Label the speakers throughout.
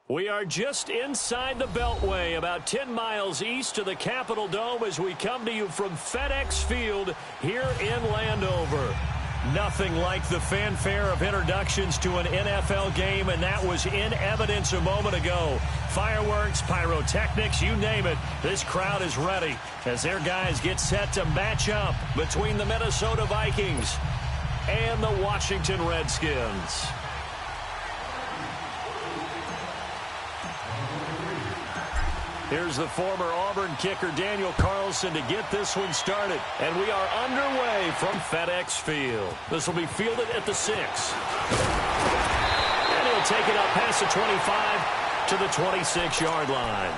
Speaker 1: We are just inside the Beltway, about 10 miles east of the Capitol Dome as we come to you from FedEx Field here in Landover. Nothing like the fanfare of introductions to an NFL game, and that was in evidence a moment ago. Fireworks, pyrotechnics, you name it. This crowd is ready as their guys get set to match up between the Minnesota Vikings and the Washington Redskins. Here's the former Auburn kicker Daniel Carlson to get this one started. And we are underway from FedEx Field. This will be fielded at the 6. And he'll take it up past the 25 to the 26-yard line.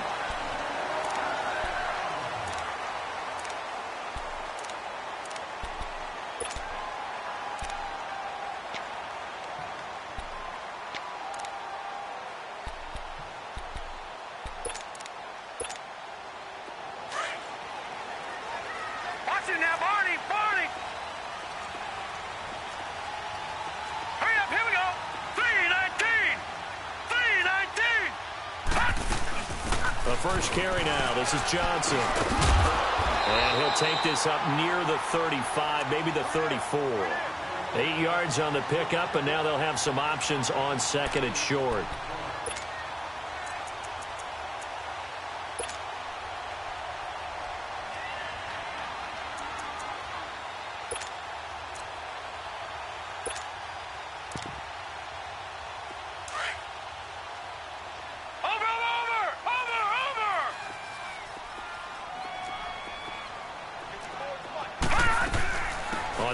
Speaker 1: First carry now. This is Johnson. And he'll take this up near the 35, maybe the 34. 8 yards on the pickup, and now they'll have some options on second and short.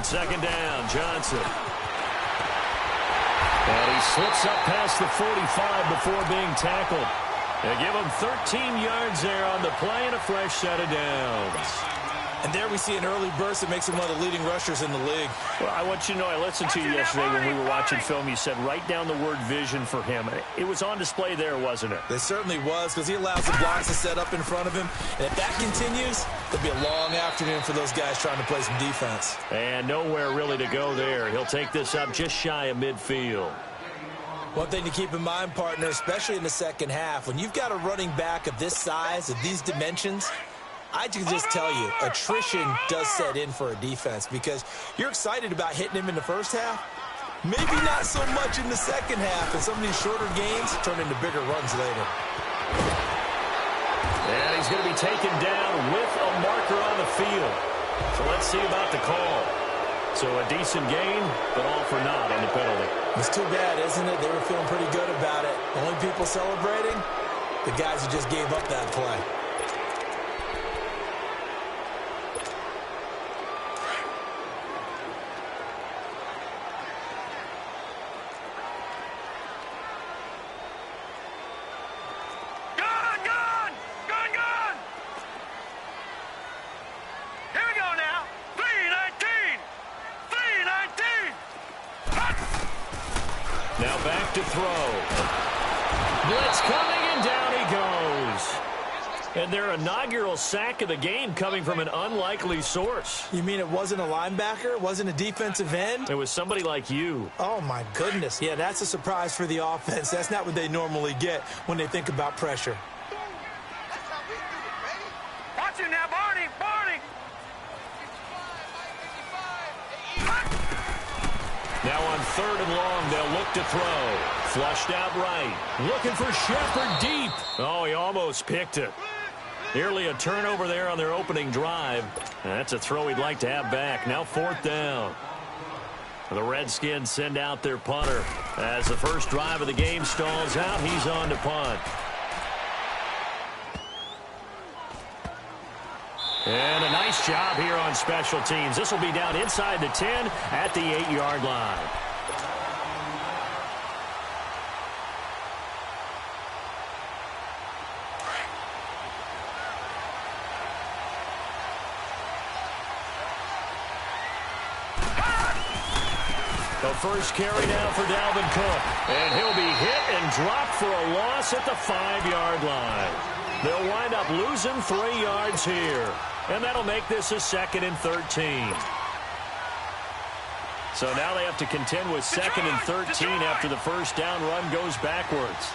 Speaker 1: Second down, Johnson. And he slips up past the 45 before being tackled. They give him 13 yards there on the play and a fresh set of downs.
Speaker 2: And there we see an early burst that makes him one of the leading rushers in the league.
Speaker 1: Well, I want you to know, I listened to you yesterday when we were watching film. You said write down the word vision for him. It was on display there, wasn't it?
Speaker 2: It certainly was, because he allows the blocks to set up in front of him. And if that continues, it'll be a long afternoon for those guys trying to play some defense.
Speaker 1: And nowhere really to go there. He'll take this up just shy of midfield.
Speaker 2: One thing to keep in mind, partner, especially in the second half, when you've got a running back of this size, of these dimensions, I can just tell you, attrition does set in for a defense because you're excited about hitting him in the first half. Maybe not so much in the second half, and some of these shorter games turn into bigger runs later.
Speaker 1: And he's going to be taken down with a marker on the field. So let's see about the call. So a decent gain, but all for naught on the penalty.
Speaker 2: It's too bad, isn't it? They were feeling pretty good about it. Only people celebrating, the guys who just gave up that play.
Speaker 1: Now back to throw. Blitz coming, and down he goes. And their inaugural sack of the game coming from an unlikely source.
Speaker 2: You mean it wasn't a linebacker? It wasn't a defensive end?
Speaker 1: It was somebody like you.
Speaker 2: Oh, my goodness. Yeah, that's a surprise for the offense. That's not what they normally get when they think about pressure.
Speaker 3: Watch it now, Barney! Barney!
Speaker 1: Now on third and long, they'll look to throw. Flushed out right. Looking for Shepard deep. Oh, he almost picked it. Nearly a turnover there on their opening drive. That's a throw he'd like to have back. Now fourth down. The Redskins send out their punter. As the first drive of the game stalls out, he's on to punt. And a nice job here on special teams. This will be down inside the 10 at the 8-yard line. The first carry now for Dalvin Cook. And he'll be hit and dropped for a loss at the 5-yard line. They'll wind up losing 3 yards here. And that'll make this a 2nd and 13. So now they have to contend with 2nd and 13 after the first down run goes backwards.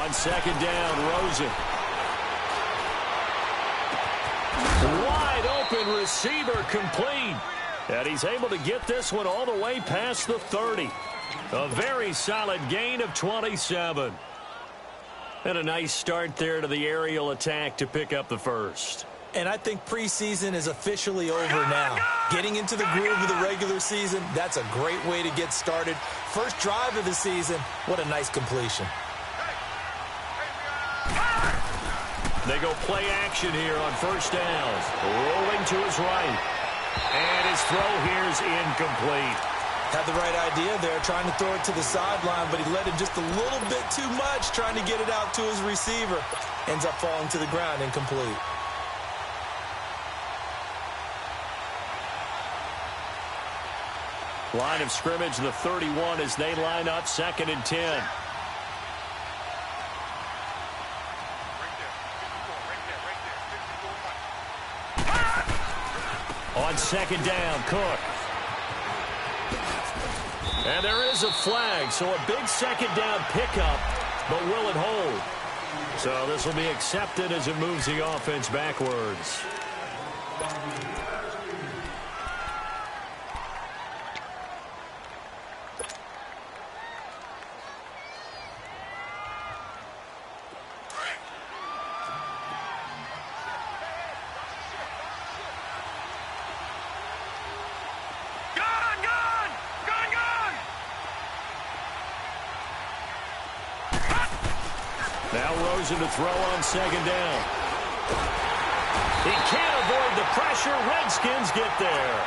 Speaker 1: On second down, Rosen. Wide open receiver complete. And he's able to get this one all the way past the 30. A very solid gain of 27. And a nice start there to the aerial attack to pick up the first.
Speaker 2: And I think preseason is officially over now. Getting into the groove of the regular season, that's a great way to get started. First drive of the season, what a nice completion.
Speaker 1: They go play action here on first down. Rolling to his right. And his throw here is incomplete.
Speaker 2: Had the right idea there, trying to throw it to the sideline, but he let it just a little bit too much, trying to get it out to his receiver. Ends up falling to the ground, incomplete.
Speaker 1: Line of scrimmage, the 31, as they line up second and 10. On second down, Cook. And there is a flag, so a big second down pickup, but will it hold? So this will be accepted as it moves the offense backwards. Now Rosen to throw on second down. He can't avoid the pressure. Redskins get there.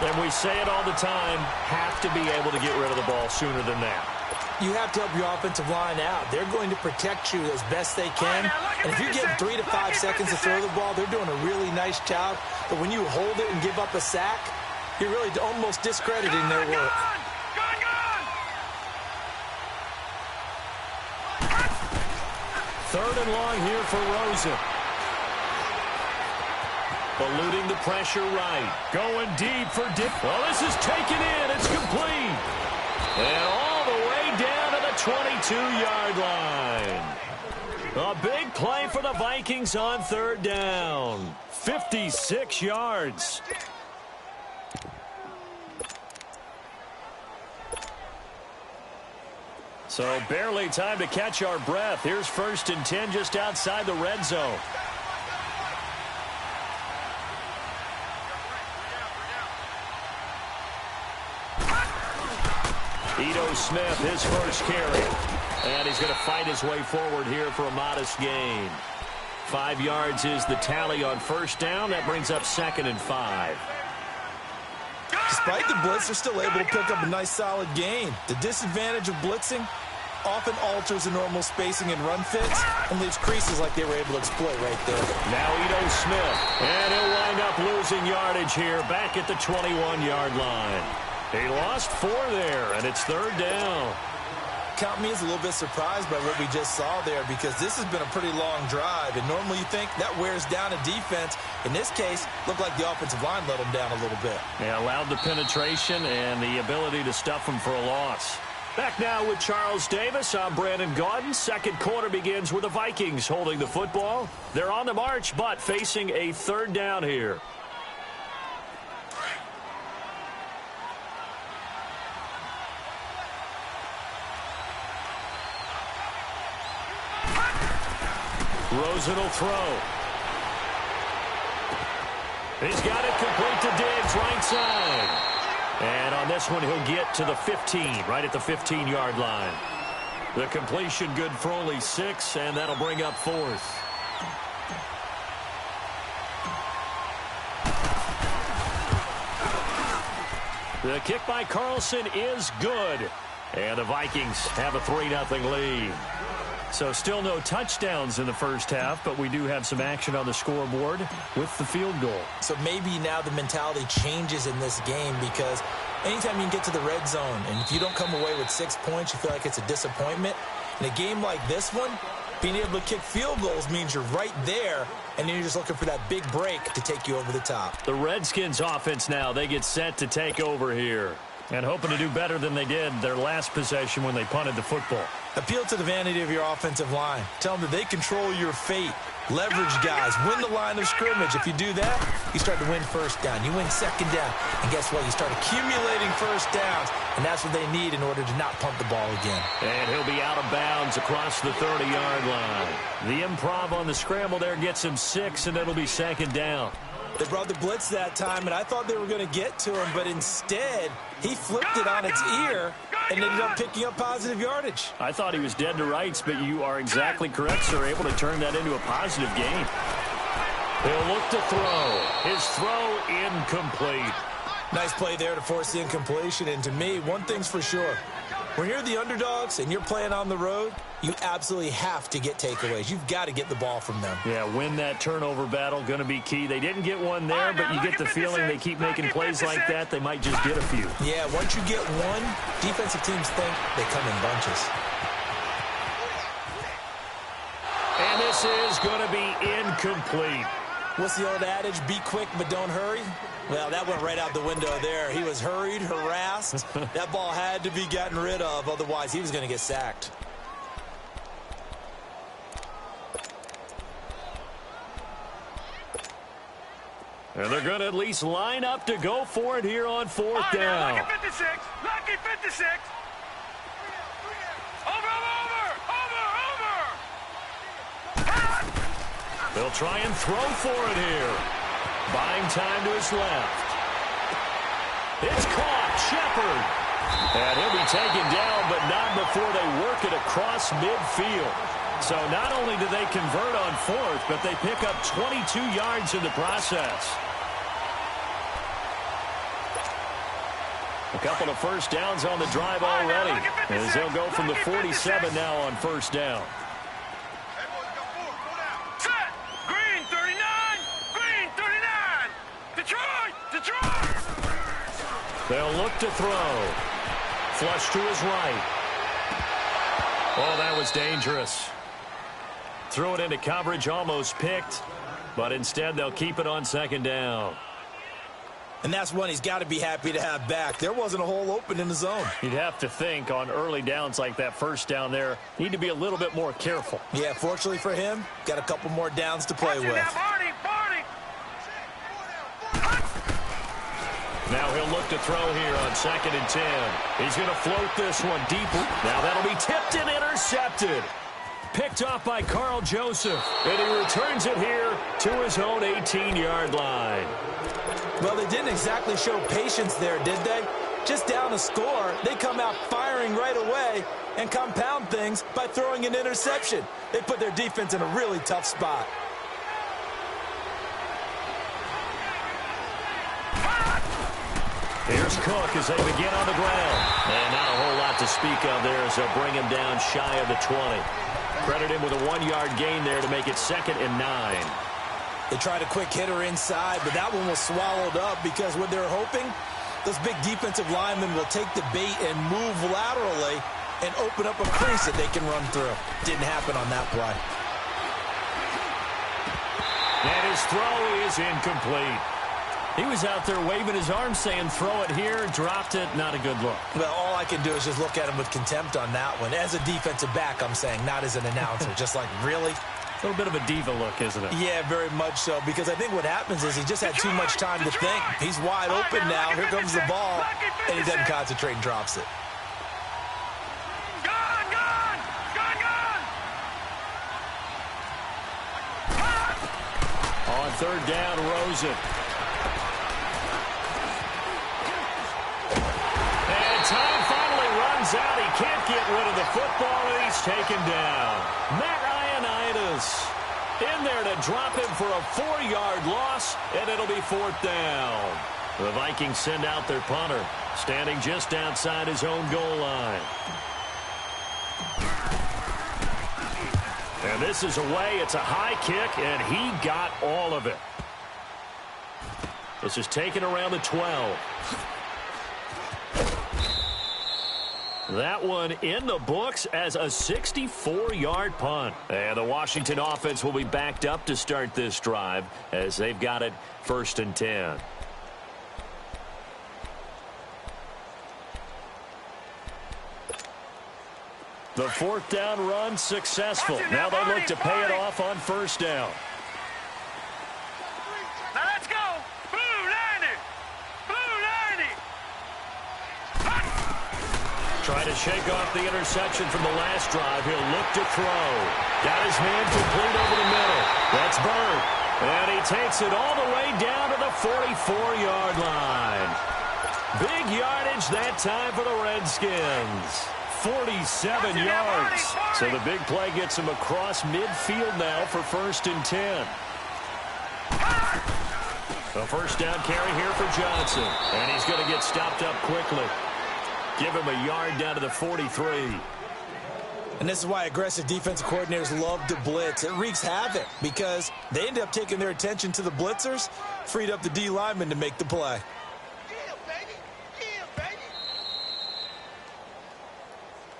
Speaker 1: And we say it all the time, have to be able to get rid of the ball sooner than that.
Speaker 2: You have to help your offensive line out. They're going to protect you as best they can. And if you give 3 to 5 seconds to throw the ball, they're doing a really nice job. But when you hold it and give up a sack, you're really almost discrediting their work.
Speaker 1: Third and long here for Rosen. Eluding the pressure right. Going deep for Dick. Well, this is taken in. It's complete. And all the way down to the 22-yard line. A big play for the Vikings on third down. 56 yards. So barely time to catch our breath. Here's first and 10 just outside the red zone. Ito Smith, his first carry. And he's going to fight his way forward here for a modest gain. 5 yards is the tally on first down. That brings up second and 5.
Speaker 2: Despite the blitz, they're still able to pick up a nice solid gain. The disadvantage of blitzing often alters the normal spacing and run fits and leaves creases like they were able to exploit right there.
Speaker 1: Now Ito Smith, and he'll wind up losing yardage here back at the 21-yard line. He lost 4 there, and it's third down.
Speaker 2: Count me as a little bit surprised by what we just saw there, because this has been a pretty long drive, and normally you think that wears down a defense. In this case, looked like the offensive line let them down a little bit.
Speaker 1: Yeah, allowed the penetration and the ability to stuff them for a loss. Back now with Charles Davis. I'm Brandon Gaudin. Second quarter begins with the Vikings holding the football. They're on the march, but facing a third down here. Rosen will throw. He's got it complete to Diggs, right side. And on this one, he'll get to the 15, right at the 15-yard line. The completion good for only 6, and that'll bring up fourth. The kick by Carlson is good. And the Vikings have a 3-0 lead. So still no touchdowns in the first half, but we do have some action on the scoreboard with the field goal.
Speaker 2: So maybe now the mentality changes in this game, because anytime you can get to the red zone, and if you don't come away with 6 points, you feel like it's a disappointment. In a game like this one, being able to kick field goals means you're right there, and then you're just looking for that big break to take you over the top.
Speaker 1: The Redskins offense now, they get set to take over here. And hoping to do better than they did their last possession when they punted the football.
Speaker 2: Appeal to the vanity of your offensive line. Tell them that they control your fate. Leverage guys. Win the line of scrimmage. If you do that, you start to win first down. You win second down. And guess what? You start accumulating first downs. And that's what they need in order to not punt the ball again.
Speaker 1: And he'll be out of bounds across the 30-yard line. The improv on the scramble there gets him 6, and it'll be second down.
Speaker 2: They brought the blitz that time, and I thought they were going to get to him, but instead, he flipped it on its ear and ended up picking up positive yardage.
Speaker 1: I thought he was dead to rights, but you are exactly correct, sir. Able to turn that into a positive gain. He'll look to throw. His throw incomplete.
Speaker 2: Nice play there to force the incompletion, and to me, one thing's for sure. When you're the underdogs and you're playing on the road, you absolutely have to get takeaways. You've got to get the ball from them.
Speaker 1: Yeah, win that turnover battle, going to be key. They didn't get one there, but you get the feeling they keep making plays like that, they might just get a few.
Speaker 2: Yeah, once you get one, defensive teams think they come in bunches.
Speaker 1: And this is going to be incomplete.
Speaker 2: What's the old adage? Be quick, but don't hurry. Well, that went right out the window there. He was hurried, harassed. That ball had to be gotten rid of, otherwise he was going to get sacked.
Speaker 1: And they're going to at least line up to go for it here on fourth down.
Speaker 3: Lucky 56. Lucky 56. Over.
Speaker 1: They'll try and throw for it here. Buying time to his left. It's caught. Shepard. And he'll be taken down, but not before they work it across midfield. So not only do they convert on fourth, but they pick up 22 yards in the process. A couple of first downs on the drive already, as they'll go from the 47 now on first down.
Speaker 3: Set. Green 39. Green 39. Detroit.
Speaker 1: They'll look to throw. Flush to his right. Oh, that was dangerous. Threw it into coverage, almost picked, but instead they'll keep it on second down.
Speaker 2: And that's one he's got to be happy to have back. There wasn't a hole open in the zone.
Speaker 1: You'd have to think on early downs like that first down there, need to be a little bit more careful.
Speaker 2: Yeah, fortunately for him, got a couple more downs to play with.
Speaker 1: Now he'll look to throw here on 2nd and 10. He's going to float this one deep. Now that'll be tipped and intercepted. Picked off by Carl Joseph. And he returns it here to his own 18-yard line.
Speaker 2: Well, they didn't exactly show patience there, did they? Just down a score, they come out firing right away and compound things by throwing an interception. They put their defense in a really tough spot.
Speaker 1: Here's Cook as they begin on the ground. And not a whole lot to speak of there as they'll bring him down shy of the 20. Credit him with a 1-yard gain there to make it 2nd and 9.
Speaker 2: They tried a quick hitter inside, but that one was swallowed up because what they're hoping, those big defensive linemen will take the bait and move laterally and open up a crease that they can run through. Didn't happen on that play.
Speaker 1: And his throw is incomplete. He was out there waving his arms saying, throw it here, dropped it, not a good look.
Speaker 2: Well, all I can do is just look at him with contempt on that one. As a defensive back, I'm saying, not as an announcer. Just like, really?
Speaker 1: A little bit of a diva look, isn't it?
Speaker 2: Yeah, very much so, because I think what happens is he just had too much time to think. He's wide open now. Here comes the ball, and he doesn't concentrate and drops it.
Speaker 1: On 3rd down, Rosen. And time finally runs out. He can't get rid of the football, and he's taken down. Matt Ioannidis in there to drop him for a 4-yard loss, and it'll be 4th down. The Vikings send out their punter, standing just outside his own goal line. And this is away. It's a high kick, and he got all of it. This is taken around the 12. That one in the books as a 64-yard punt. And the Washington offense will be backed up to start this drive as they've got it 1st and 10. The fourth down run successful. Now they look to pay it off on first down.
Speaker 3: Now let's go. Blue 90. Blue 90.
Speaker 1: Trying to shake off the interception from the last drive. He'll look to throw. Got his man complete over the middle. That's Bird. And he takes it all the way down to the 44-yard line. Big yardage that time for the Redskins. 47 yards. So the big play gets him across midfield now for 1st and 10. A first down carry here for Johnson. And he's going to get stopped up quickly. Give him a yard down to the 43.
Speaker 2: And this is why aggressive defensive coordinators love to blitz. It wreaks havoc because they end up taking their attention to the blitzers, freed up the D lineman to make the play.
Speaker 3: Yeah, baby. Yeah, baby.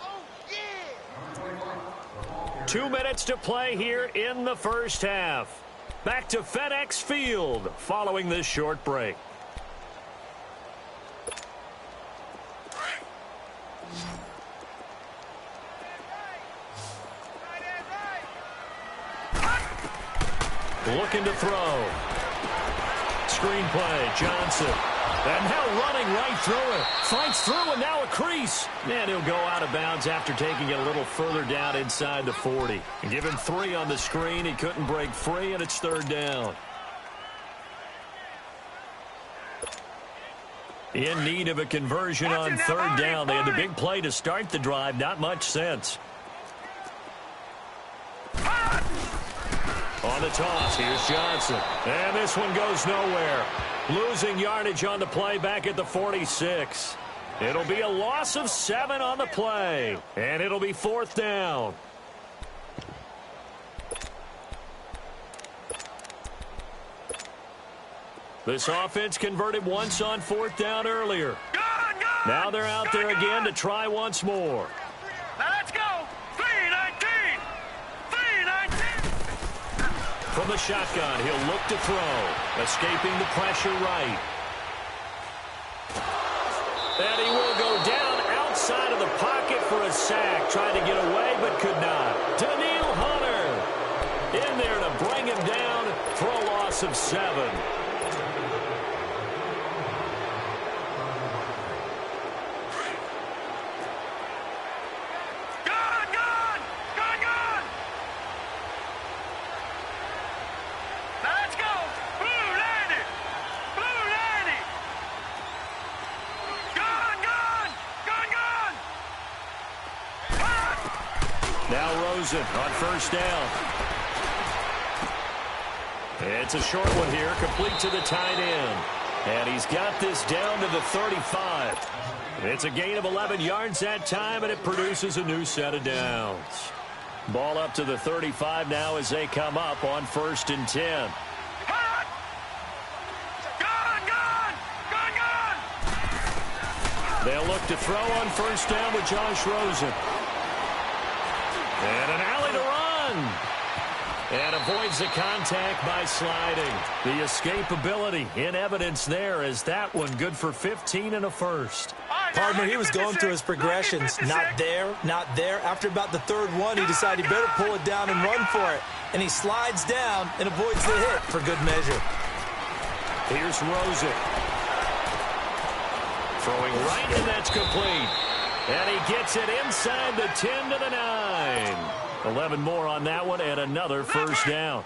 Speaker 3: Oh, yeah.
Speaker 1: 2 minutes to play here in the first half. Back to FedEx Field following this short break. Looking to throw. Screen play, Johnson. And now running right through it. Fights through and now a crease. And he'll go out of bounds after taking it a little further down inside the 40. And give him 3 on the screen. He couldn't break free, and it's 3rd down. In need of a conversion on 3rd down. They had the big play to start the drive. Not much sense. On the toss, here's Johnson. And this one goes nowhere. Losing yardage on the play back at the 46. It'll be a loss of 7 on the play. And it'll be 4th down. This offense converted once on 4th down earlier. Now they're out there again to try once more.
Speaker 3: Now let's go. 3-19. 3-19.
Speaker 1: From the shotgun, he'll look to throw. Escaping the pressure right. And he will go down outside of the pocket for a sack. Tried to get away, but could not. Daniil Hunter in there to bring him down for a loss of 7. On first down. It's a short one here, complete to the tight end. And he's got this down to the 35. It's a gain of 11 yards that time, and it produces a new set of downs. Ball up to the 35 now as they come up on 1st and 10. They'll look to throw on first down with Josh Rosen. And an alley to run. And avoids the contact by sliding. The escapability in evidence there as that one good for 15 and a first.
Speaker 2: Partner, he was going through his progressions. Not there, not there. After about the 3rd one, he decided he better pull it down and run for it. And he slides down and avoids the hit for good measure.
Speaker 1: Here's Rosen. Throwing right, and that's complete. And he gets it inside the 10 to the 9. 11 more on that one, and another first down.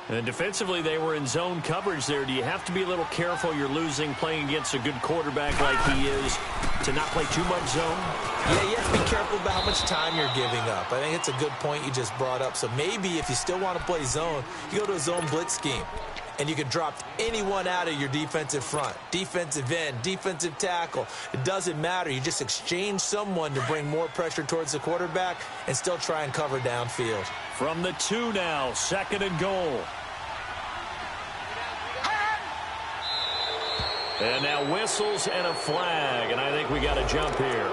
Speaker 1: And defensively, they were in zone coverage there. Do you have to be a little careful? You're losing playing against a good quarterback like he is to not play too much zone?
Speaker 2: Yeah, you have to be careful about how much time you're giving up. I think it's a good point you just brought up. So maybe if you still want to play zone, you go to a zone blitz scheme. And you can drop anyone out of your defensive front, defensive end, defensive tackle. It doesn't matter. You just exchange someone to bring more pressure towards the quarterback and still try and cover downfield.
Speaker 1: From the 2 now, 2nd and goal. And now whistles and a flag, and I think we got a jump here.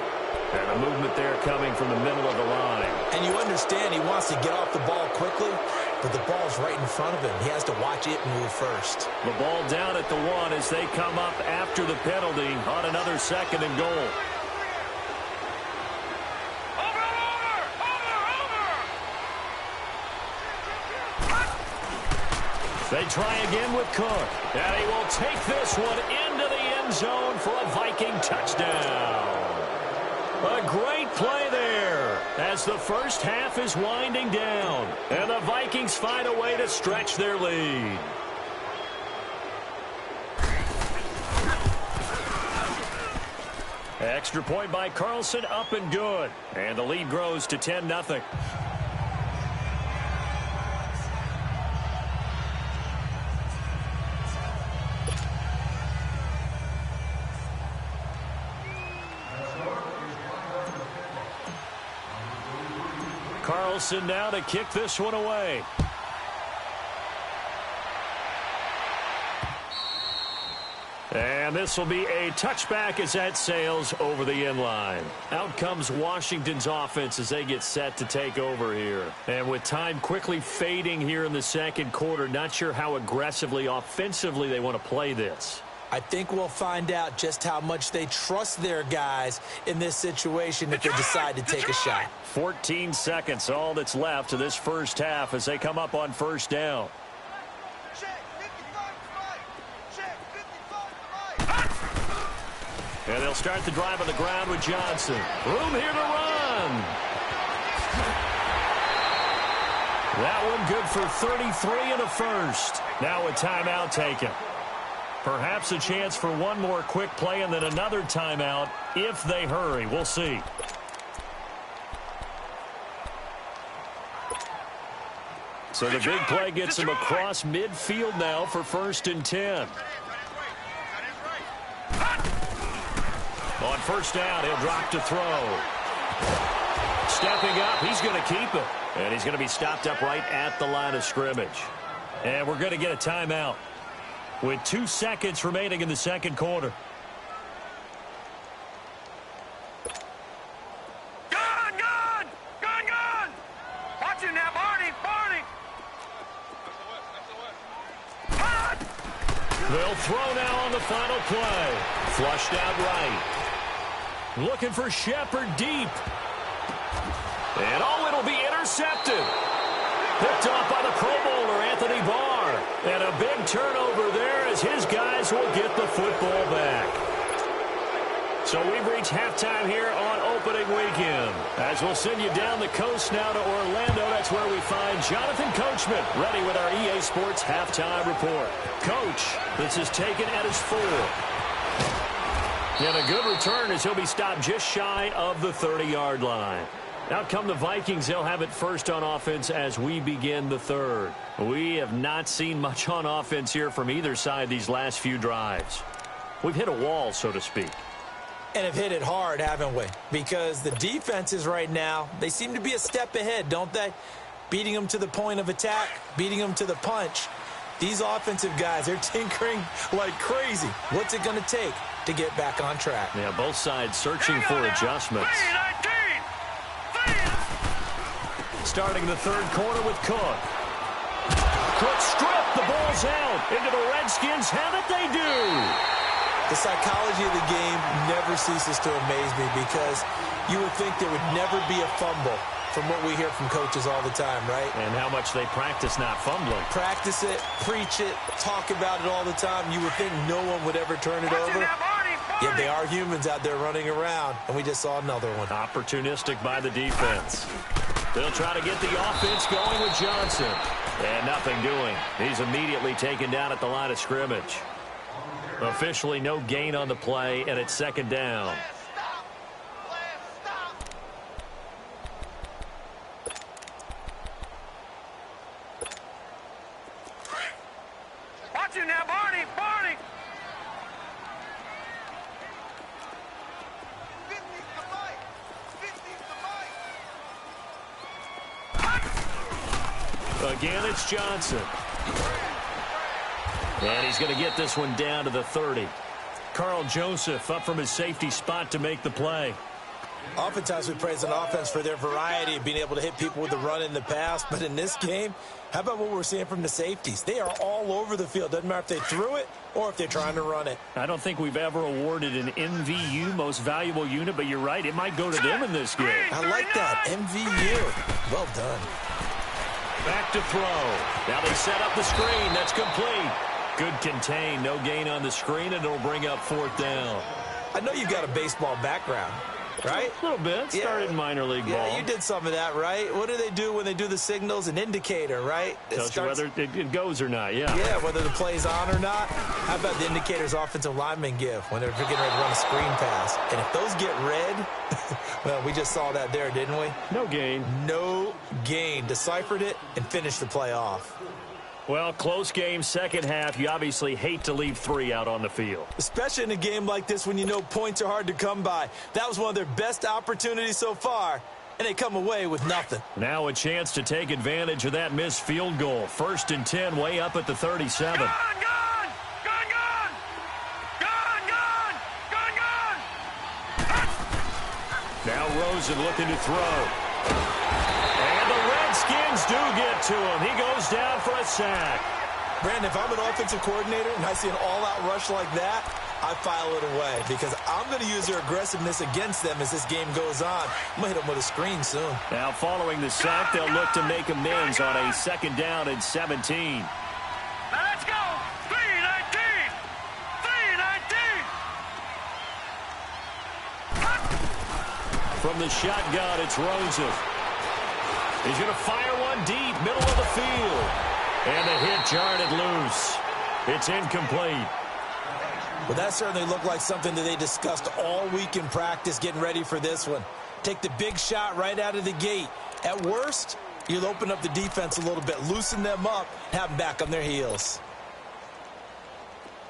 Speaker 1: And a movement there coming from the middle of the line.
Speaker 2: And you understand he wants to get off the ball quickly, but the ball's right in front of him. He has to watch it move first.
Speaker 1: The ball down at the 1 as they come up after the penalty on another 2nd and goal.
Speaker 3: Over, over,
Speaker 1: They try again with Cook. And he will take this one into the end zone for a Viking touchdown. A great play there as the first half is winding down. And the Vikings find a way to stretch their lead. Extra point by Carlson, up and good. And the lead grows to 10-0. Carlson now to kick this one away. And this will be a touchback as that sails over the end line. Out comes Washington's offense as they get set to take over here. And with time quickly fading here in the second quarter, not sure how aggressively, offensively they want to play this.
Speaker 2: I think we'll find out just how much they trust their guys in this situation if they decide to take a shot.
Speaker 1: 14 seconds, all that's left to this first half as they come up on first down. And they'll start the drive on the ground with Johnson. Room here to run. That one good for 33 and a first. Now a timeout taken. Perhaps a chance for one more quick play and then another timeout if they hurry. We'll see. So the big play gets him across midfield now for 1st and 10. On first down, he'll drop to throw. Stepping up, he's going to keep it. And he's going to be stopped up right at the line of scrimmage. And we're going to get a timeout with 2 seconds remaining in the second quarter.
Speaker 3: Gun! Watch it now, Barney!
Speaker 1: They'll throw now on the final play. Flushed out right. Looking for Shepard deep. And it'll be intercepted. Picked off by the Pro Bowler, Anthony Barr. And a big turnover there as his guys will get the football back. So we've reached halftime here on opening weekend. As we'll send you down the coast now to Orlando, that's where we find Jonathan Coachman ready with our EA Sports halftime report. Coach, this is taken at his 4. And a good return as he'll be stopped just shy of the 30-yard line. Out come the Vikings. They'll have it first on offense as we begin the third. We have not seen much on offense here from either side these last few drives. We've hit a wall, so to speak.
Speaker 2: And have hit it hard, haven't we? Because the defenses right now, they seem to be a step ahead, don't they? Beating them to the point of attack, beating them to the punch. These offensive guys, they're tinkering like crazy. What's it going to take to get back on track?
Speaker 1: Yeah, both sides searching for adjustments. Starting the third quarter with Cook. Cook stripped. The ball's out. Into the Redskins. Have it they do.
Speaker 2: The psychology of the game never ceases to amaze me because you would think there would never be a fumble from what we hear from coaches all the time, right?
Speaker 1: And how much they practice not fumbling.
Speaker 2: Practice it, preach it, talk about it all the time. You would think no one would ever turn it over. Yet they are humans out there running around, and we just saw another one.
Speaker 1: Opportunistic by the defense. They'll try to get the offense going with Johnson. And nothing doing. He's immediately taken down at the line of scrimmage. Officially no gain on the play, and it's second down.
Speaker 3: Watch it now, Barney!
Speaker 1: Again, it's Johnson. And he's going to get this one down to the 30. Carl Joseph up from his safety spot to make the play.
Speaker 2: Oftentimes we praise an offense for their variety of being able to hit people with the run in the pass. But in this game, how about what we're seeing from the safeties? They are all over the field. Doesn't matter if they threw it or if they're trying to run it.
Speaker 1: I don't think we've ever awarded an MVU, most valuable unit, but you're right. It might go to them in this game.
Speaker 2: I like that. MVU. Well done.
Speaker 1: Back to throw. Now they set up the screen. That's complete. Good contain. No gain on the screen, and it'll bring up 4th down.
Speaker 2: I know you've got a baseball background, right?
Speaker 1: A little bit. Started in minor league ball.
Speaker 2: Yeah, you did some of that, right? What do they do when they do the signals? An indicator, right?
Speaker 1: Tells you whether it goes or not, yeah.
Speaker 2: Yeah, whether the play's on or not. How about the indicators offensive linemen give when they're getting ready to run a screen pass? And if those get red, well, we just saw that there, didn't we?
Speaker 1: No gain.
Speaker 2: No gain. Deciphered it and finished the play off.
Speaker 1: Well, close game, second half. You obviously hate to leave 3 out on the field.
Speaker 2: Especially in a game like this when you know points are hard to come by. That was one of their best opportunities so far, and they come away with nothing.
Speaker 1: Now a chance to take advantage of that missed field goal. 1st and 10, way up at the 37.
Speaker 3: Gone! Gone! Gone! Gone! Gone! Gone! Gone! Gone!
Speaker 1: Now Rosen looking to throw. And the Redskins do get to him. He goes down for a sack.
Speaker 2: Brandon, if I'm an offensive coordinator and I see an all-out rush like that, I file it away because I'm going to use their aggressiveness against them as this game goes on. I'm going to hit them with a screen soon.
Speaker 1: Now following the sack, they'll look to make amends on a 2nd down and 17.
Speaker 3: Now let's go! 3-19! 3-19!
Speaker 1: From the shotgun, it's Rosen. He's going to fire one deep, middle of the field. And the hit jarred it loose. It's incomplete.
Speaker 2: Well, that certainly looked like something that they discussed all week in practice getting ready for this one. Take the big shot right out of the gate. At worst, you'll open up the defense a little bit, loosen them up, have them back on their heels.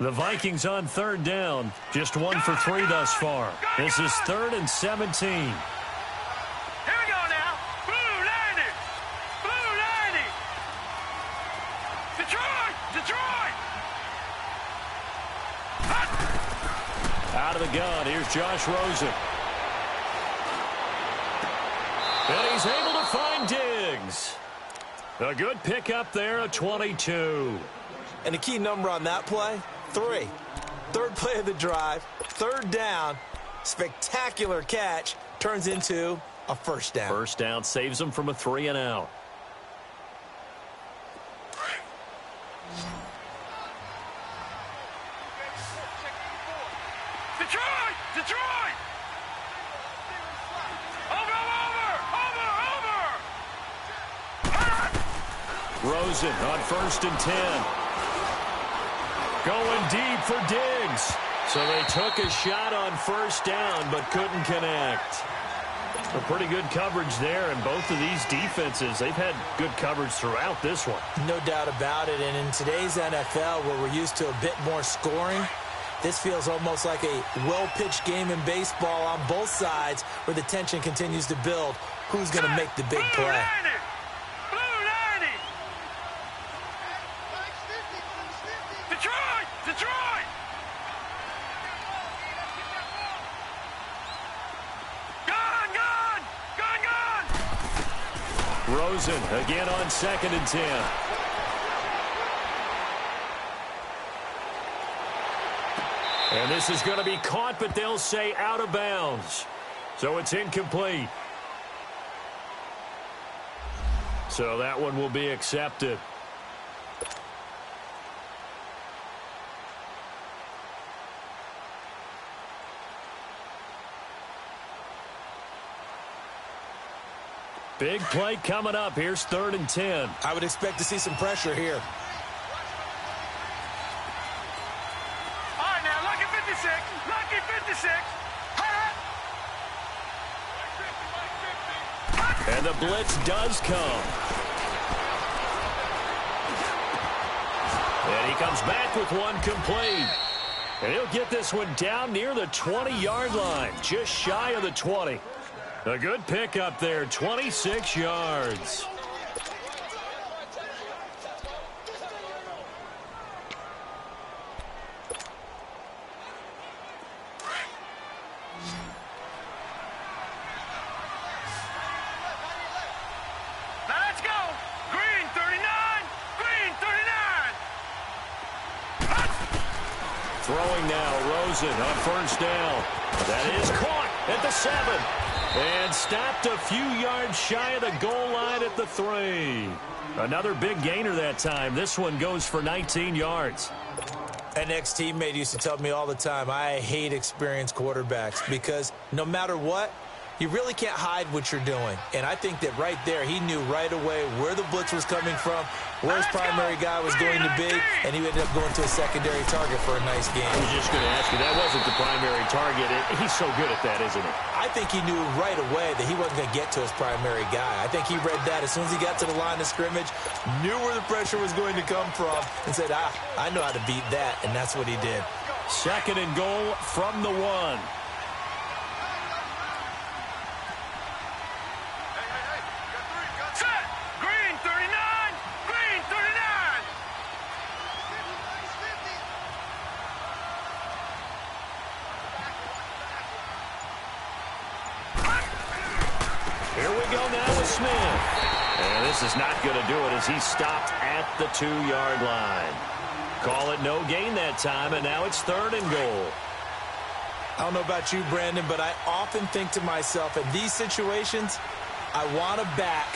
Speaker 1: The Vikings on 3rd down. Just 1 for 3 thus far. This is 3rd and 17. Out of the gun, here's Josh Rosen. And he's able to find Diggs. A good pickup there, a 22.
Speaker 2: And the key number on that play, 3. 3rd play of the drive, 3rd down, spectacular catch, turns into a 1st down.
Speaker 1: 1st down saves them from a 3 and out.
Speaker 3: Detroit! Over!
Speaker 1: Rosen on 1st and 10. Going deep for Diggs. So they took a shot on 1st down but couldn't connect. A pretty good coverage there, and both of these defenses, they've had good coverage throughout this one.
Speaker 2: No doubt about it, and in today's NFL where we're used to a bit more scoring, this feels almost like a well-pitched game in baseball on both sides where the tension continues to build. Who's going to make the big play?
Speaker 3: Detroit! Gone!
Speaker 1: Rosen again on 2nd and 10. And this is going to be caught, but they'll say out of bounds. So it's incomplete. So that one will be accepted. Big play coming up. Here's 3rd and 10.
Speaker 2: I would expect to see some pressure here.
Speaker 3: All right, now, lucky 56. Lucky 56.
Speaker 1: And the blitz does come. And he comes back with one complete. And he'll get this one down near the 20-yard line, just shy of the 20. A good pickup there, 26 yards.
Speaker 3: Now let's go. Green 39. Green 39.
Speaker 1: Throwing now, Rosen on 1st down. That is caught at the 7. And stopped a few yards shy of the goal line at the 3. Another big gainer that time. This one goes for 19 yards.
Speaker 2: An ex-teammate used to tell me all the time, I hate experienced quarterbacks because no matter what, you really can't hide what you're doing. And I think that right there, he knew right away where the blitz was coming from, where his primary guy was going to be, and he ended up going to a secondary target for a nice game.
Speaker 1: I was just going to ask you, that wasn't the primary target. He's so good at that, isn't he?
Speaker 2: I think he knew right away that he wasn't going to get to his primary guy. I think he read that as soon as he got to the line of scrimmage, knew where the pressure was going to come from, and said, I know how to beat that, and that's what he did.
Speaker 1: 2nd and goal from the 1. Here we go now with Smith. And this is not going to do it as he stopped at the 2-yard line. Call it no gain that time, and now it's 3rd and goal.
Speaker 2: I don't know about you, Brandon, but I often think to myself, in these situations, I want a back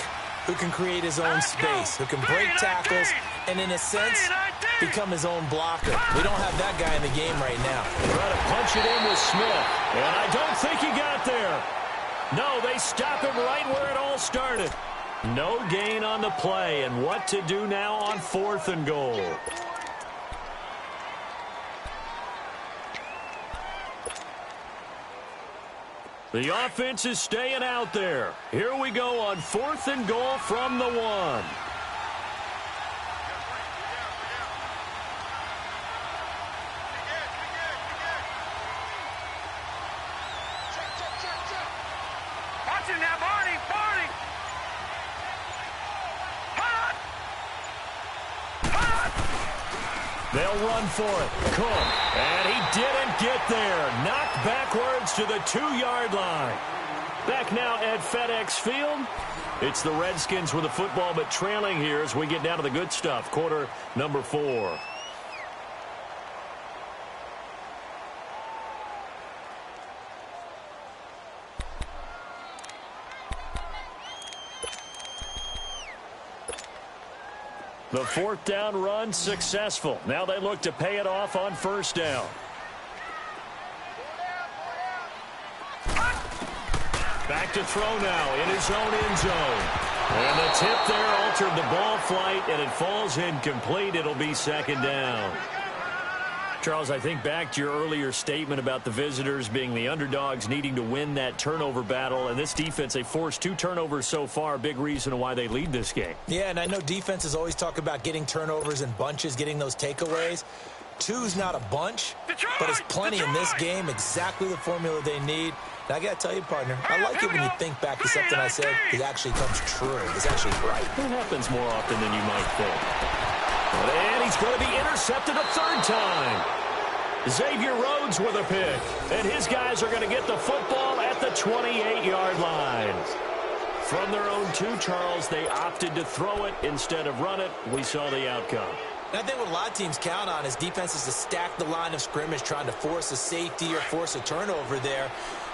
Speaker 2: who can create his own space, who can break tackles, and in a sense, become his own blocker. We don't have that guy in the game right now.
Speaker 1: Trying to punch it in with Smith, and I don't think he got there. No, they stop him right where it all started. No gain on the play, and what to do now on 4th and goal. The offense is staying out there. Here we go on 4th and goal from the 1. They'll run for it. Cook. And he didn't get there. Knocked backwards to the 2-yard line. Back now at FedEx Field. It's the Redskins with the football, but trailing here as we get down to the good stuff. Quarter number 4. The 4th down run successful. Now they look to pay it off on 1st down. Back to throw now in his own end zone. And the tip there altered the ball flight, and it falls incomplete. It'll be 2nd down. Charles, I think back to your earlier statement about the visitors being the underdogs needing to win that turnover battle. And this defense, they forced 2 turnovers so far. Big reason why they lead this game.
Speaker 2: Yeah, and I know defenses always talk about getting turnovers in bunches, getting those takeaways. 2's not a bunch, but it's plenty in this game, exactly the formula they need. And I got to tell you, partner, I like it when you think back to something I said. It actually comes true. It's actually right.
Speaker 1: It happens more often than you might think. And he's going to be intercepted a 3rd time. Xavier Rhodes with a pick. And his guys are going to get the football at the 28-yard line. From their own 2, Charles, they opted to throw it instead of run it. We saw the outcome.
Speaker 2: And I think what a lot of teams count on is defenses to stack the line of scrimmage, trying to force a safety or force a turnover there.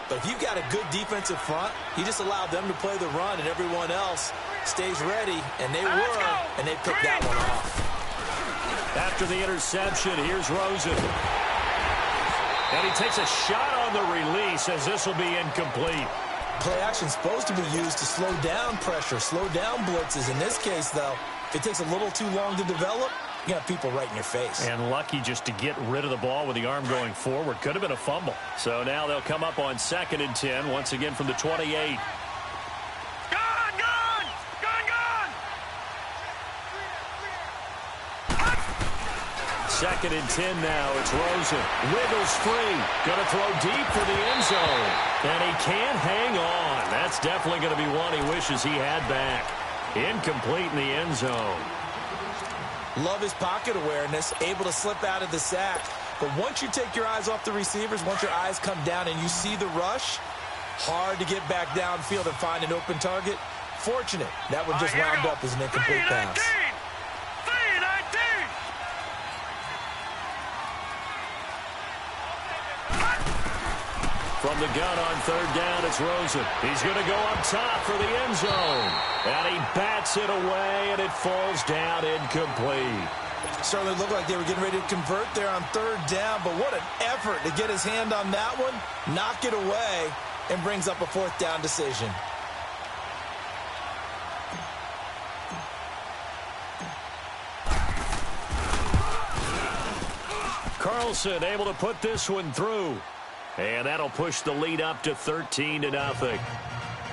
Speaker 2: But if you've got a good defensive front, you just allow them to play the run, and everyone else stays ready. And they were, and they picked that one off.
Speaker 1: After the interception, here's Rosen. And he takes a shot on the release as this will be incomplete.
Speaker 2: Play action is supposed to be used to slow down pressure, slow down blitzes. In this case, though, if it takes a little too long to develop, you got people right in your face.
Speaker 1: And lucky just to get rid of the ball with the arm going forward. Could have been a fumble. So now they'll come up on 2nd and 10, once again from the 28. 2nd and 10 now. It's Rosen. Wiggles free. Going to throw deep for the end zone. And he can't hang on. That's definitely going to be one he wishes he had back. Incomplete in the end zone.
Speaker 2: Love his pocket awareness. Able to slip out of the sack. But once you take your eyes off the receivers, once your eyes come down and you see the rush, hard to get back downfield and find an open target. Fortunate. That one just wound up as an incomplete pass.
Speaker 1: From the gun on third down, it's Rosen. He's going to go up top for the end zone. And he bats it away, and it falls down incomplete.
Speaker 2: Certainly looked like they were getting ready to convert there on third down, but what an effort to get his hand on that one, knock it away, and brings up a fourth down decision.
Speaker 1: Carlson able to put this one through. And that'll push the lead up to 13-0.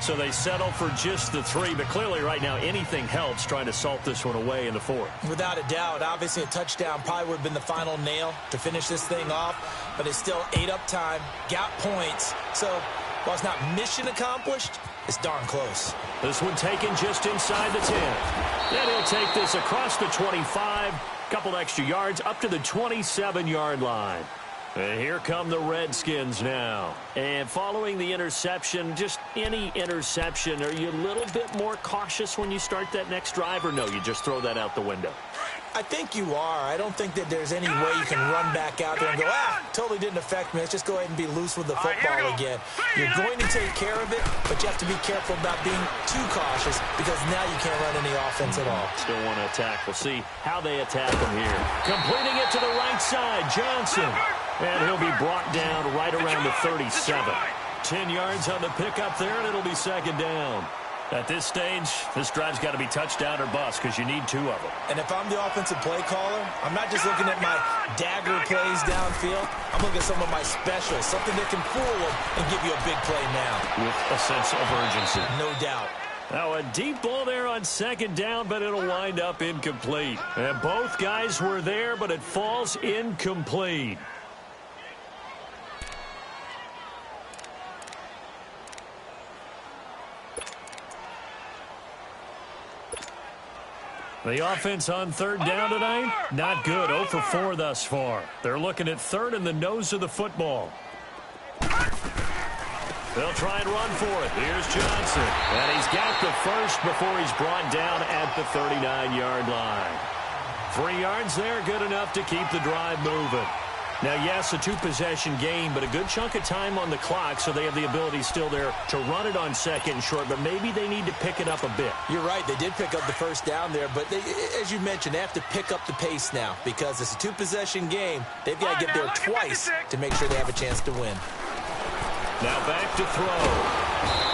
Speaker 1: So they settle for just the 3, but clearly right now anything helps trying to salt this one away in the 4th.
Speaker 2: Without a doubt, obviously a touchdown probably would have been the final nail to finish this thing off, but it's still ate up time, got points. So while it's not mission accomplished, it's darn close.
Speaker 1: This one taken just inside the 10. Then he'll take this across the 25, couple extra yards up to the 27-yard line. And here come the Redskins now. And following the interception, just any interception, are you a little bit more cautious when you start that next drive, or no, you just throw that out the window?
Speaker 2: I think you are. I don't think that there's any way you can run back out there and go, totally didn't affect me. Let's just go ahead and be loose with the football again. You're going to take care of it, but you have to be careful about being too cautious because now you can't run any offense at all.
Speaker 1: Still want to attack. We'll see how they attack them here. Completing it to the right side, Johnson. And he'll be brought down right around the 37. 10 yards on the pickup there, and it'll be second down. At this stage, this drive's got to be touchdown or bust because you need 2 of them.
Speaker 2: And if I'm the offensive play caller, I'm not just looking at my dagger plays downfield. I'm looking at some of my specials, something that can fool them and give you a big play now.
Speaker 1: With a sense of urgency.
Speaker 2: No doubt.
Speaker 1: Now a deep ball there on second down, but it'll wind up incomplete. And both guys were there, but it falls incomplete. The offense on third down tonight, not good. 0 for 4 thus far. They're looking at third in the nose of the football. They'll try and run for it. Here's Johnson. And he's got the first before he's brought down at the 39-yard line. 3 yards there, good enough to keep the drive moving. Now, yes, a 2-possession game, but a good chunk of time on the clock, so they have the ability still there to run it on second and short, but maybe they need to pick it up a bit.
Speaker 2: You're right. They did pick up the first down there, but as you mentioned, they have to pick up the pace now because it's a 2-possession game. They've got to get there twice to make sure they have a chance to win.
Speaker 1: Now back to throw.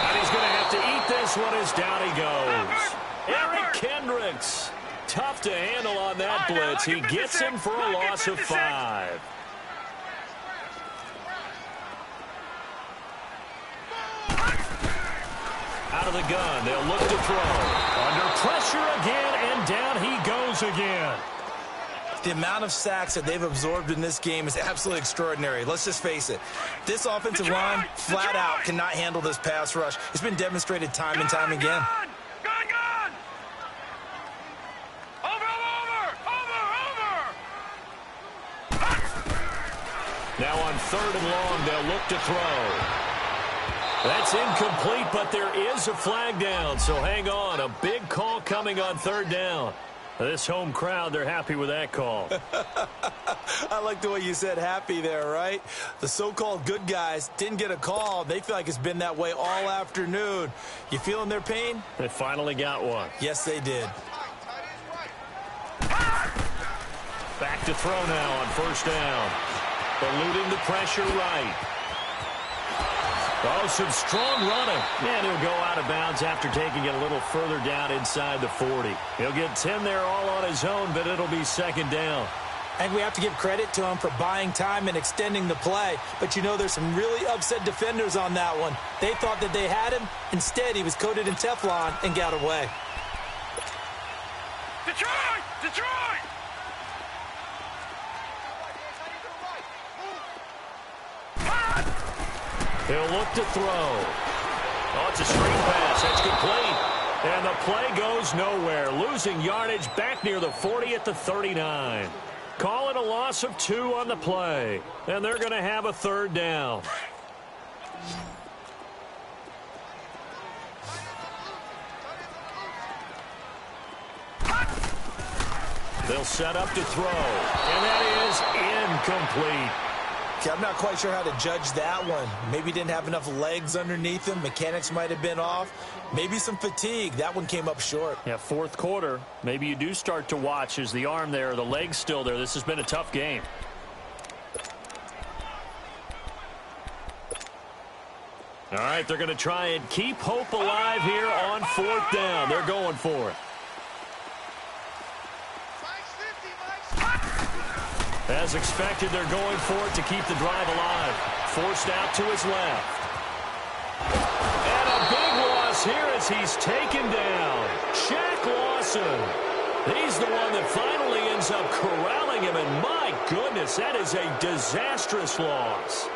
Speaker 1: And he's going to have to eat this one as down he goes. Eric Kendricks. Tough to handle on that blitz. He gets him for a loss of 5. Out of the gun, they'll look to throw. Under pressure again, and down he goes again.
Speaker 2: The amount of sacks that they've absorbed in this game is absolutely extraordinary. Let's just face it. This offensive line, flat out, cannot handle this pass rush. It's been demonstrated time and time again.
Speaker 3: Gone! Over!
Speaker 1: Now on third and long, they'll look to throw. That's incomplete, but there is a flag down, so hang on. A big call coming on third down. This home crowd, they're happy with that call.
Speaker 2: I like the way you said happy there, right? The so-called good guys didn't get a call. They feel like it's been that way all afternoon. You feeling their pain?
Speaker 1: They finally got one.
Speaker 2: Yes, they did.
Speaker 1: Back to throw now on first down. Eluding the pressure right. Oh, some strong running. And he'll go out of bounds after taking it a little further down inside the 40. He'll get 10 there all on his own, but it'll be second down.
Speaker 2: And we have to give credit to him for buying time and extending the play. But you know there's some really upset defenders on that one. They thought that they had him. Instead, he was coated in Teflon and got away.
Speaker 3: Detroit! Detroit!
Speaker 1: He'll look to throw. Oh, it's a screen pass. That's complete. And the play goes nowhere. Losing yardage back near the 40 at the 39. Call it a loss of 2 on the play. And they're going to have a third down. They'll set up to throw. And that is incomplete.
Speaker 2: Okay, I'm not quite sure how to judge that one. Maybe didn't have enough legs underneath him. Mechanics might have been off. Maybe some fatigue. That one came up short.
Speaker 1: Yeah, fourth quarter. Maybe you do start to watch as the arm there, the leg's still there. This has been a tough game. All right, they're going to try and keep hope alive here on fourth down. They're going for it. As expected, they're going for it to keep the drive alive. Forced out to his left. And a big loss here as he's taken down. Shaq Lawson. He's the one that finally ends up corralling him, and my goodness, that is a disastrous loss.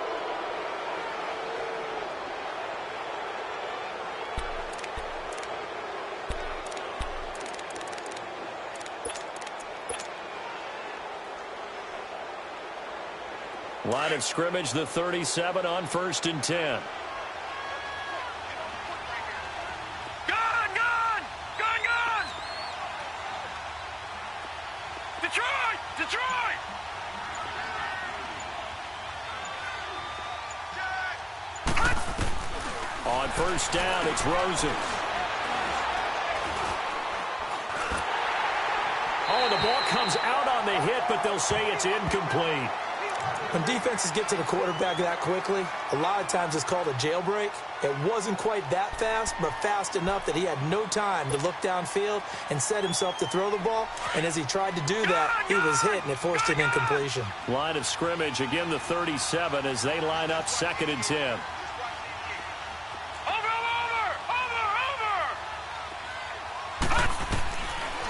Speaker 1: Line of scrimmage, the 37 on 1st and 10.
Speaker 3: Gun! Gun! Gun! Gun! Detroit! Detroit!
Speaker 1: On 1st down, it's Rosen. Oh, the ball comes out on the hit, but they'll say it's incomplete.
Speaker 2: When defenses get to the quarterback that quickly, a lot of times it's called a jailbreak. It wasn't quite that fast, but fast enough that he had no time to look downfield and set himself to throw the ball. And as he tried to do that, he was hit, and it forced an incompletion.
Speaker 1: Line of scrimmage, again the 37 as they line up 2nd and 10.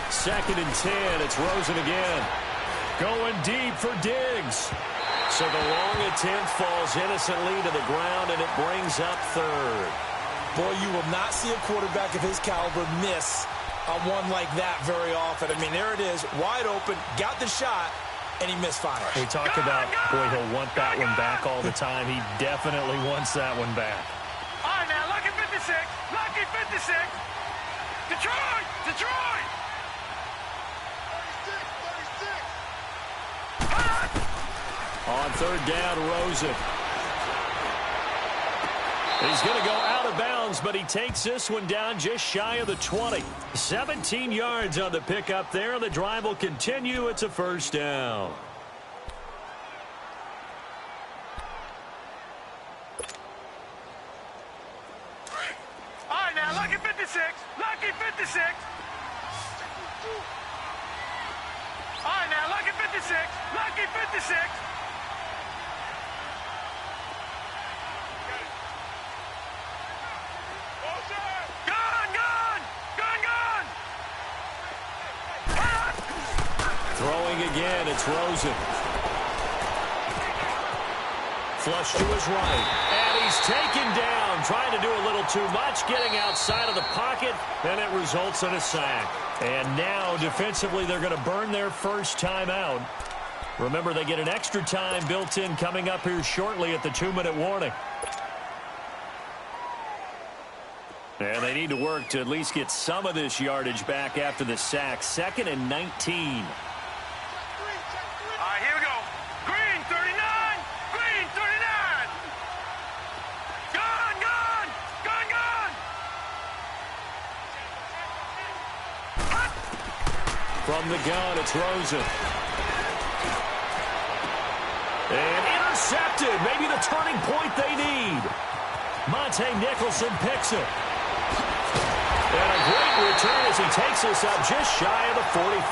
Speaker 1: Second and 10, it's Rosen again. Going deep for Diggs. So the long attempt falls innocently to the ground, and it brings up 3rd.
Speaker 2: Boy, you will not see a quarterback of his caliber miss on one like that very often. I mean, there it is, wide open, got the shot, and he misfires.
Speaker 1: We talk about, boy, he'll want that one back all the time. He definitely wants that one back.
Speaker 3: All right, now, lucky 56. Lucky 56. Detroit! Detroit! 36.
Speaker 1: On 3rd down, Rosen. He's going to go out of bounds, but he takes this one down just shy of the 20. 17 yards on the pickup there. The drive will continue. It's a 1st down.
Speaker 3: All right, now, lucky 56. Lucky 56. All right, now, lucky 56. Lucky 56. Gun! Gun! Gun! Gun!
Speaker 1: Throwing again, it's Rosen. Flush to his right. And he's taken down, trying to do a little too much, getting outside of the pocket, and it results in a sack. And now, defensively, they're going to burn their first time out. Remember, they get an extra time built in coming up here shortly at the 2-minute warning. And they need to work to at least get some of this yardage back after the sack. 2nd and 19.
Speaker 3: All right, here we go. Green, 39. Green, 39. Gun, gun. Gun, gun.
Speaker 1: From the gun, it's Rosen. And intercepted. Maybe the turning point they need. Monte Nicholson picks it. And a great return as he takes us up just shy of the 45.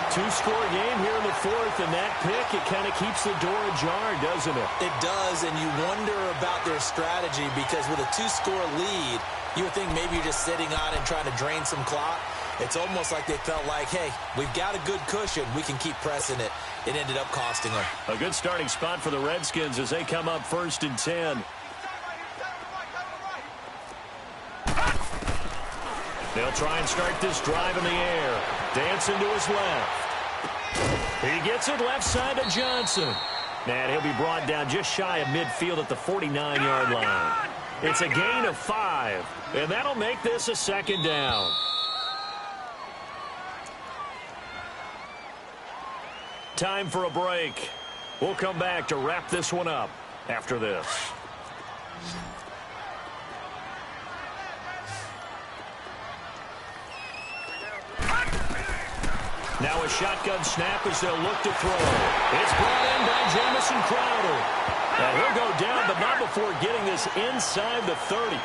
Speaker 1: Two-score game here in the 4th, and that pick, it kind of keeps the door ajar, doesn't it?
Speaker 2: It does, and you wonder about their strategy because with a 2-score lead, you would think maybe you're just sitting on and trying to drain some clock. It's almost like they felt like, hey, we've got a good cushion. We can keep pressing it. It ended up costing them.
Speaker 1: A good starting spot for the Redskins as they come up 1st and 10. They'll try and start this drive in the air. Dancing to his left. He gets it left side to Johnson. And he'll be brought down just shy of midfield at the 49-yard line. It's a gain of 5, and that'll make this a 2nd down. Time for a break. We'll come back to wrap this one up after this. Now a shotgun snap as they'll look to throw. It's brought in by Jamison Crowder. And he'll go down, but not before getting this inside the 30.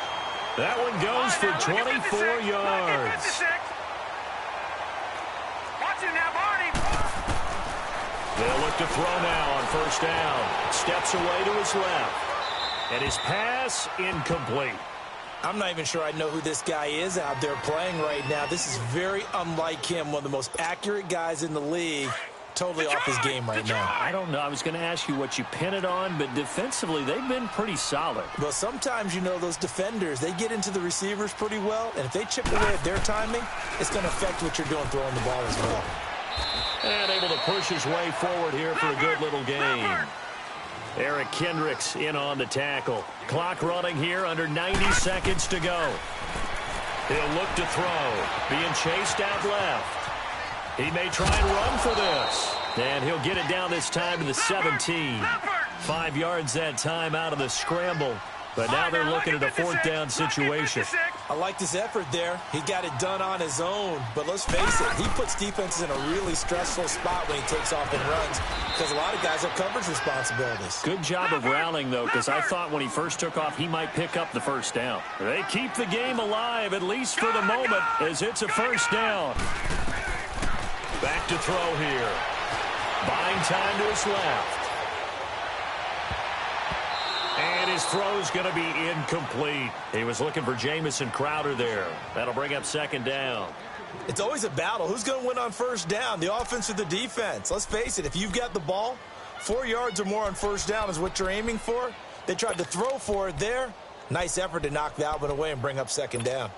Speaker 1: That one goes for 24 yards.
Speaker 3: Watch it now, Barney.
Speaker 1: They'll look to throw now on first down. Steps away to his left. And his pass incomplete.
Speaker 2: I'm not even sure I know who this guy is out there playing right now. This is very unlike him, one of the most accurate guys in the league. Totally off his game right now.
Speaker 1: I don't know. I was going to ask you what you pin it on, but defensively, they've been pretty solid.
Speaker 2: Well, sometimes, you know, those defenders, they get into the receivers pretty well, and if they chip away at their timing, it's going to affect what you're doing throwing the ball as well.
Speaker 1: And able to push his way forward here for a good little gain. Eric Kendricks in on the tackle. Clock running here, under 90 seconds to go. He'll look to throw. Being chased out left. He may try and run for this. And he'll get it down this time to the 17. 5 yards that time out of the scramble. But now they're looking at a fourth down situation.
Speaker 2: I like this effort there. He got it done on his own. But let's face it, he puts defenses in a really stressful spot when he takes off and runs because a lot of guys have coverage responsibilities.
Speaker 1: Good job of rallying, though, because I thought when he first took off, he might pick up the first down. They keep the game alive, at least for the moment, as it's a first down. Back to throw here. Buying time to his left. And his throw's going to be incomplete. He was looking for Jamison Crowder there. That'll bring up second down.
Speaker 2: It's always a battle. Who's going to win on first down, the offense or the defense? Let's face it, if you've got the ball, 4 yards or more on first down is what you're aiming for. They tried to throw for it there. Nice effort to knock that one away and bring up second down.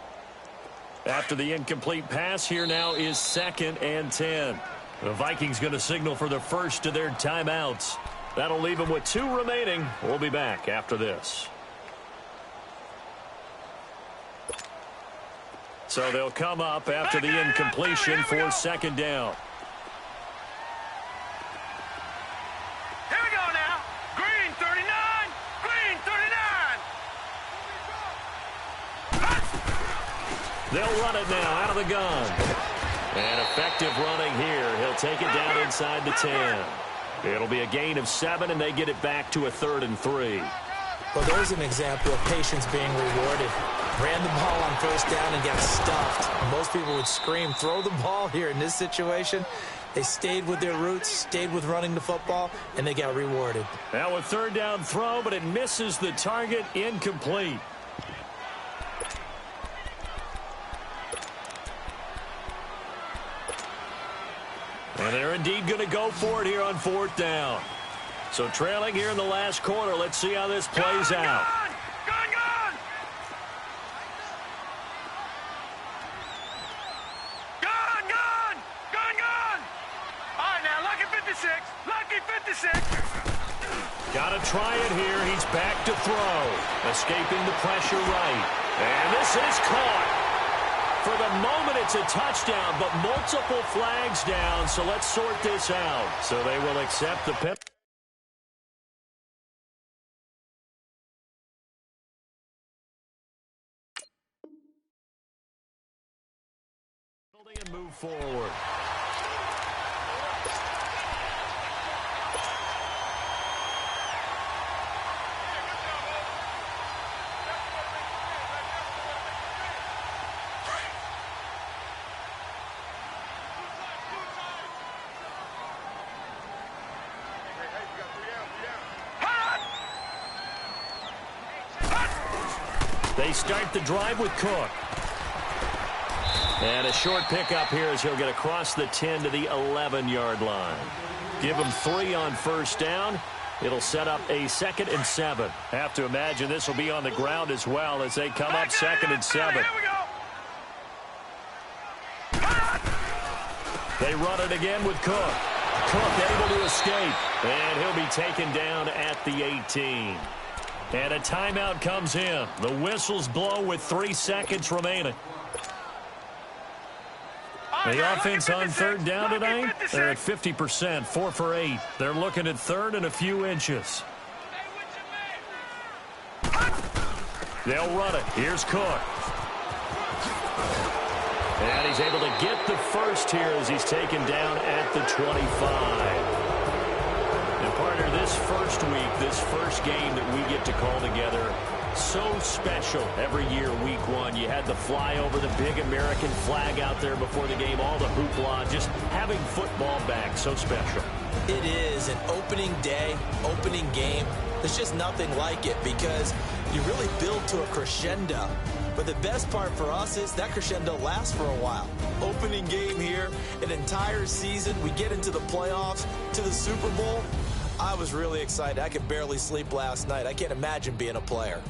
Speaker 1: After the incomplete pass, here now is 2nd and 10. The Vikings going to signal for the first of their timeouts. That'll leave them with 2 remaining. We'll be back after this. So they'll come up after the incompletion for second down.
Speaker 3: Here we go now. Green 39. Green 39.
Speaker 1: They'll run it now out of the gun. And effective running here. He'll take it down inside the 10. It'll be a gain of 7, and they get it back to a 3rd and 3.
Speaker 2: Well, there's an example of patience being rewarded. Ran the ball on first down and got stuffed. Most people would scream, throw the ball here in this situation. They stayed with their roots, stayed with running the football, and they got rewarded.
Speaker 1: Now a 3rd down throw, but it misses the target, incomplete. And they're indeed going to go for it here on 4th down. So trailing here in the last quarter. Let's see how this plays out.
Speaker 3: Gun! All right, now, lucky 56. Lucky 56.
Speaker 1: Got to try it here. He's back to throw. Escaping the pressure right. And this is caught. For the moment, it's a touchdown, but multiple flags down, so let's sort this out. So they will accept the penalty. And move forward. They start the drive with Cook. And a short pickup here as he'll get across the 10 to the 11-yard line. Give him 3 on first down. It'll set up a 2nd and 7. Have to imagine this will be on the ground as well as they come up 2nd and 7.
Speaker 3: Here we go.
Speaker 1: They run it again with Cook. Cook able to escape. And he'll be taken down at the 18. And a timeout comes in. The whistles blow with 3 seconds remaining. The offense on third down tonight, they're at 50%, 4 for 8. They're looking at third and a few inches. They'll run it. Here's Cook. And he's able to get the first here as he's taken down at the 25. And partner, this first week, this first game that we get to call together, so special every year, week one. You had the flyover, the big American flag out there before the game, all the hoopla, just having football back, so special.
Speaker 2: It is an opening day, opening game. There's just nothing like it because you really build to a crescendo. But the best part for us is that crescendo lasts for a while. Opening game here, an entire season. We get into the playoffs, to the Super Bowl. I was really excited. I could barely sleep last night. I can't imagine being a player.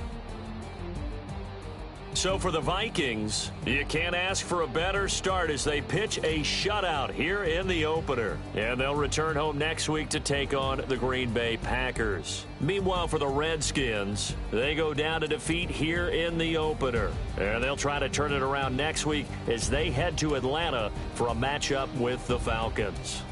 Speaker 1: So for the Vikings, you can't ask for a better start as they pitch a shutout here in the opener. And they'll return home next week to take on the Green Bay Packers. Meanwhile, for the Redskins, they go down to defeat here in the opener. And they'll try to turn it around next week as they head to Atlanta for a matchup with the Falcons.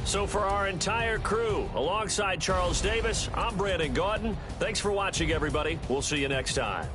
Speaker 1: So for our entire crew, alongside Charles Davis, I'm Brandon Gaudin. Thanks for watching, everybody. We'll see you next time.